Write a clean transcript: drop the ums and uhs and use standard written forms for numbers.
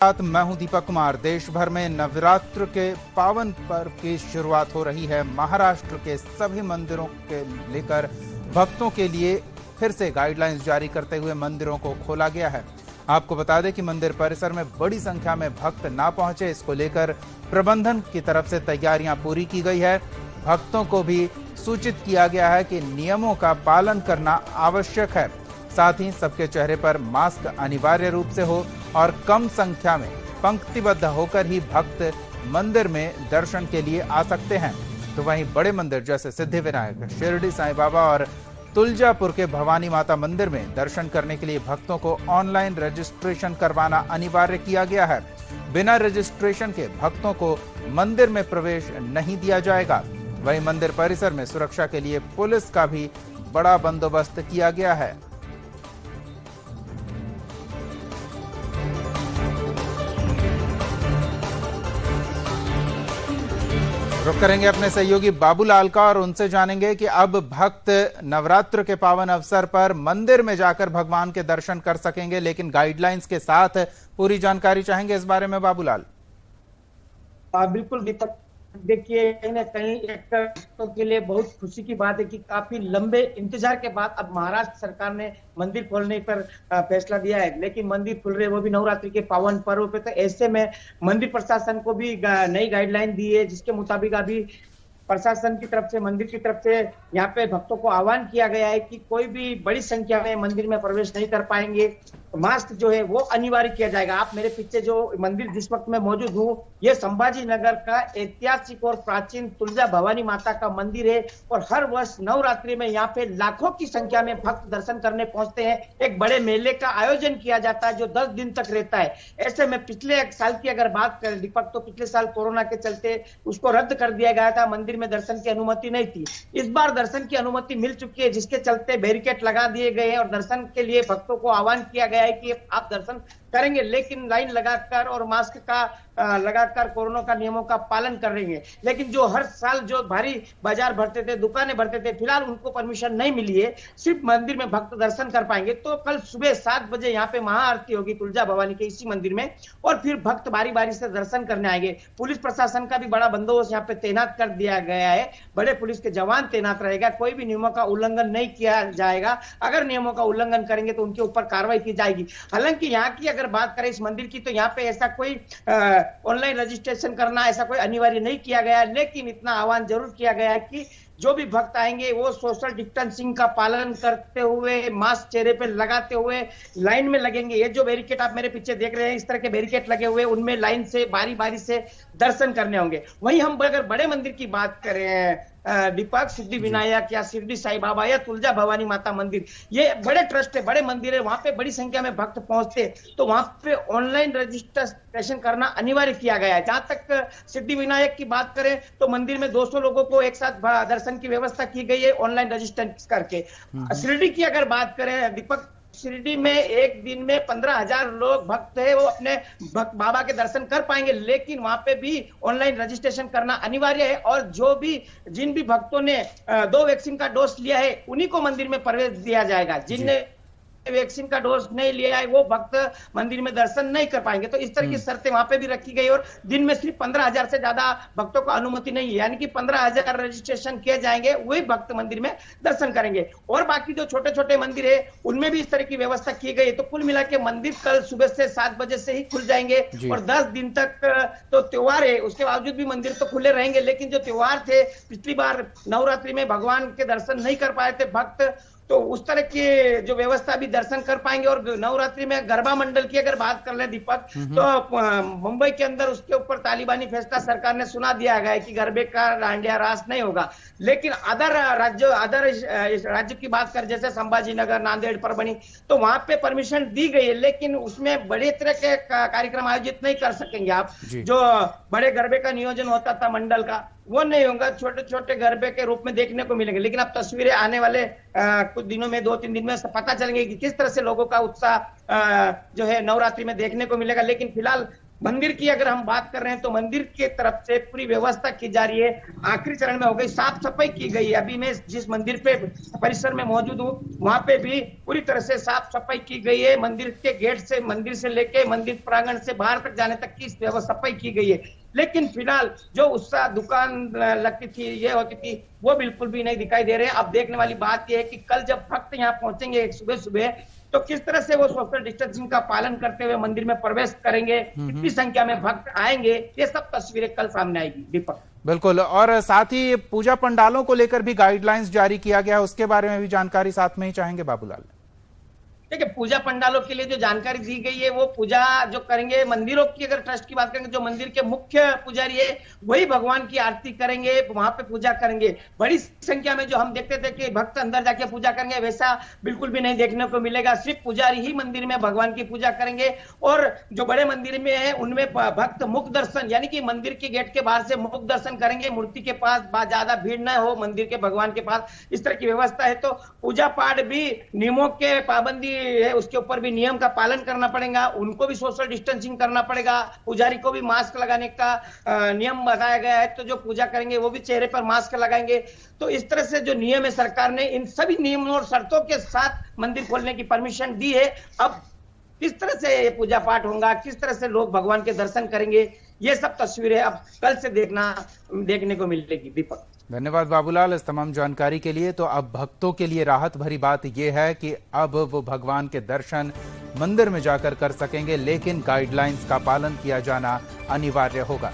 मैं हूं दीपक कुमार। देश भर में नवरात्र के पावन पर्व की शुरुआत हो रही है। महाराष्ट्र के सभी मंदिरों के लेकर भक्तों के लिए फिर से गाइडलाइंस जारी करते हुए मंदिरों को खोला गया है। आपको बता दें कि मंदिर परिसर में बड़ी संख्या में भक्त ना पहुंचे, इसको लेकर प्रबंधन की तरफ से तैयारियां पूरी की गई है। भक्तों को भी सूचित किया गया है कि नियमों का पालन करना आवश्यक है। साथ ही सबके चेहरे पर मास्क अनिवार्य रूप से हो और कम संख्या में पंक्तिबद्ध होकर ही भक्त मंदिर में दर्शन के लिए आ सकते हैं। तो वहीं बड़े मंदिर जैसे सिद्धिविनायक, शिरडी साईं बाबा और तुलजापुर के भवानी माता मंदिर में दर्शन करने के लिए भक्तों को ऑनलाइन रजिस्ट्रेशन करवाना अनिवार्य किया गया है। बिना रजिस्ट्रेशन के भक्तों को मंदिर में प्रवेश नहीं दिया जाएगा। वहीं मंदिर परिसर में सुरक्षा के लिए पुलिस का भी बड़ा बंदोबस्त किया गया है। रुक करेंगे अपने सहयोगी बाबूलाल का और उनसे जानेंगे कि अब भक्त नवरात्र के पावन अवसर पर मंदिर में जाकर भगवान के दर्शन कर सकेंगे, लेकिन गाइडलाइंस के साथ पूरी जानकारी चाहेंगे इस बारे में बाबूलाल। बिल्कुल दीपक, देखिए कहीं ना कहीं एक भक्तों के लिए बहुत खुशी की बात है कि काफी लंबे इंतजार के बाद अब महाराष्ट्र सरकार ने मंदिर खोलने पर फैसला दिया है। लेकिन मंदिर खुल रहे वो भी नवरात्रि के पावन पर्व पे, तो ऐसे में मंदिर प्रशासन को भी नई गाइडलाइन दी है, जिसके मुताबिक अभी प्रशासन की तरफ से, मंदिर की तरफ से यहाँ पे भक्तों को आह्वान किया गया है कि कोई भी बड़ी संख्या में मंदिर में प्रवेश नहीं कर पाएंगे। मास्क जो है वो अनिवार्य किया जाएगा। आप मेरे पीछे जो मंदिर जिस वक्त मैं मौजूद हूँ, ये संभाजी नगर का ऐतिहासिक और प्राचीन तुलजा भवानी माता का मंदिर है और हर वर्ष नवरात्रि में यहाँ पे लाखों की संख्या में भक्त दर्शन करने पहुंचते हैं। एक बड़े मेले का आयोजन किया जाता है जो 10 दिन तक रहता है। ऐसे में पिछले एक साल की अगर बात करें दीपक, तो पिछले साल कोरोना के चलते उसको रद्द कर दिया गया था, मंदिर में दर्शन की अनुमति नहीं थी। इस बार दर्शन की अनुमति मिल चुकी है, जिसके चलते बैरिकेड लगा दिए गए हैं और दर्शन के लिए भक्तों को आह्वान किया गया है कि आप दर्शन करेंगे, लेकिन लाइन लगाकर और मास्क का लगाकर कोरोना का नियमों का पालन करेंगे। लेकिन जो हर साल जो भारी बाजार भरते थे, दुकानें भरते थे, फिलहाल उनको परमिशन नहीं मिली है, सिर्फ मंदिर में भक्त दर्शन कर पाएंगे। तो कल सुबह 7 बजे यहाँ पे महाआरती होगी तुलजा भवानी के इसी मंदिर में, और फिर भक्त बारी बारी से दर्शन करने आएंगे। पुलिस प्रशासन का भी बड़ा बंदोबस्त यहाँ पे तैनात कर दिया गया है। बड़े पुलिस के जवान तैनात रहेगा, कोई भी नियमों का उल्लंघन नहीं किया जाएगा। अगर नियमों का उल्लंघन करेंगे तो उनके ऊपर कार्रवाई की जाएगी। हालांकि यहाँ की अगर बात करें इस मंदिर की, तो यहाँ पे ऐसा कोई ऑनलाइन रजिस्ट्रेशन करना ऐसा कोई अनिवार्य नहीं किया गया, लेकिन इतना आह्वान जरूर किया गया है कि जो भी भक्त आएंगे वो सोशल डिस्टेंसिंग का पालन करते हुए, मास्क चेहरे पे लगाते हुए लाइन में लगेंगे। ये जो बैरिकेड आप मेरे पीछे देख रहे हैं, इस तरह के बैरिकेड लगे हुए, उनमें लाइन से बारी बारी से दर्शन करने होंगे। वहीं हम अगर बड़े मंदिर की बात करें दीपक, सिद्धिविनायक या शिरडी साईं बाबा या तुलजा भवानी माता मंदिर, ये बड़े ट्रस्ट है, बड़े मंदिर है, वहां पे बड़ी संख्या में भक्त पहुंचते, तो वहां पे ऑनलाइन रजिस्ट्रेशन करना अनिवार्य किया गया है। जहां तक सिद्धिविनायक की बात करें तो मंदिर में 200 लोगों को एक साथ दर्शन की व्यवस्था की गई है ऑनलाइन रजिस्ट्रेशन करके। शिरडी की अगर बात करें दीपक, शिरडी में एक दिन में 15,000 लोग भक्त है, वो अपने बाबा के दर्शन कर पाएंगे, लेकिन वहां पे भी ऑनलाइन रजिस्ट्रेशन करना अनिवार्य है। और जिन भी भक्तों ने 2 वैक्सीन का डोज लिया है, उन्हीं को मंदिर में प्रवेश दिया जाएगा। जिनने वैक्सीन का डोज नहीं लिया है वो भक्त मंदिर में दर्शन नहीं कर पाएंगे। तो इस तरह की शर्तें वहां पे भी रखी गई और दिन में सिर्फ 15,000 से ज्यादा भक्तों को अनुमति नहीं है, यानी कि 15,000 रजिस्ट्रेशन किए जाएंगे, वही भक्त मंदिर में दर्शन करेंगे। और बाकी जो छोटे छोटे मंदिर है उनमें भी इस तरह की व्यवस्था की गई। तो कुल मिला के मंदिर कल सुबह से 7 बजे से ही खुल जाएंगे और 10 दिन तक तो त्योहार है, उसके बावजूद भी मंदिर तो खुले रहेंगे। लेकिन जो त्योहार थे, पिछली बार नवरात्रि में भगवान के दर्शन नहीं कर पाए थे भक्त, तो उस तरह की जो व्यवस्था भी दर्शन कर पाएंगे। और नवरात्रि में गरबा मंडल की अगर बात कर ले दीपक, तो मुंबई के अंदर उसके ऊपर तालिबानी फैसला सरकार ने सुना दिया गया है कि गरबे का डांडिया रास नहीं होगा। लेकिन अदर राज्य की बात कर, जैसे संभाजीनगर, नांदेड़, परभणी, तो वहां पे परमिशन दी गई है, लेकिन उसमें बड़े तरह के कार्यक्रम आयोजित नहीं कर सकेंगे आप। जो बड़े गरबे का नियोजन होता था मंडल का, वो नहीं होगा, छोटे छोटे गरबे के रूप में देखने को मिलेंगे। लेकिन अब तस्वीरें आने वाले कुछ दिनों में, 2-3 दिन में पता चलेंगे कि किस तरह से लोगों का उत्साह जो है नवरात्रि में देखने को मिलेगा। लेकिन फिलहाल मंदिर की अगर हम बात कर रहे हैं तो मंदिर की तरफ से पूरी व्यवस्था की जा रही है, आखिरी चरण में हो गई, साफ सफाई की गई है। अभी मैं जिस मंदिर पे परिसर में मौजूद हूँ वहां पे भी पूरी तरह से साफ सफाई की गई है। मंदिर के गेट से, मंदिर से लेके मंदिर प्रांगण से बाहर तक जाने तक की सफाई की गई है। लेकिन फिलहाल जो उत्साह दुकान लगती थी, ये होती थी, वो बिल्कुल भी नहीं दिखाई दे रहे। अब देखने वाली बात यह है कि कल जब भक्त यहाँ पहुंचेंगे सुबह सुबह, तो किस तरह से वो सोशल डिस्टेंसिंग का पालन करते हुए मंदिर में प्रवेश करेंगे, कितनी संख्या में भक्त आएंगे, ये सब तस्वीरें कल सामने आएगी। दीपक, बिल्कुल। और साथ ही पूजा पंडालों को लेकर भी गाइडलाइंस जारी किया गया है, उसके बारे में भी जानकारी साथ में ही चाहेंगे बाबूलाल। देखिए, पूजा पंडालों के लिए जो जानकारी दी गई है वो पूजा जो करेंगे, मंदिरों की अगर ट्रस्ट की बात करेंगे, जो मंदिर के मुख्य पुजारी है वही भगवान की आरती करेंगे, वहां पे पूजा करेंगे। बड़ी संख्या में जो हम देखते थे कि भक्त अंदर जाके पूजा करेंगे, वैसा बिल्कुल भी नहीं देखने को मिलेगा। सिर्फ पुजारी ही मंदिर में भगवान की पूजा करेंगे। और जो बड़े मंदिर में है उनमें भक्त मुख दर्शन, यानी कि मंदिर के गेट के बाहर से मुख दर्शन करेंगे, मूर्ति के पास ज्यादा भीड़ न हो, मंदिर के भगवान के पास, इस तरह की व्यवस्था है। तो पूजा पाठ भी नियमों के पाबंदी है, उसके ऊपर भी नियम का पालन करना पड़ेगा, उनको भी सोशल डिस्टेंसिंग करना पड़ेगा, पुजारी को भी मास्क लगाने का नियम बताया गया है। तो जो पूजा करेंगे वो भी चेहरे पर मास्क लगाएंगे। तो इस तरह से जो नियम है, सरकार ने इन सभी नियमों और शर्तों के साथ मंदिर खोलने की परमिशन दी है। अब किस तरह से ये पूजा पाठ होगा, किस तरह से लोग भगवान के दर्शन करेंगे, ये सब तस्वीरें अब कल से देखने को मिलेगी। दीपक, धन्यवाद बाबूलाल इस तमाम जानकारी के लिए। तो अब भक्तों के लिए राहत भरी बात यह है कि अब वो भगवान के दर्शन मंदिर में जाकर कर सकेंगे, लेकिन गाइडलाइंस का पालन किया जाना अनिवार्य होगा।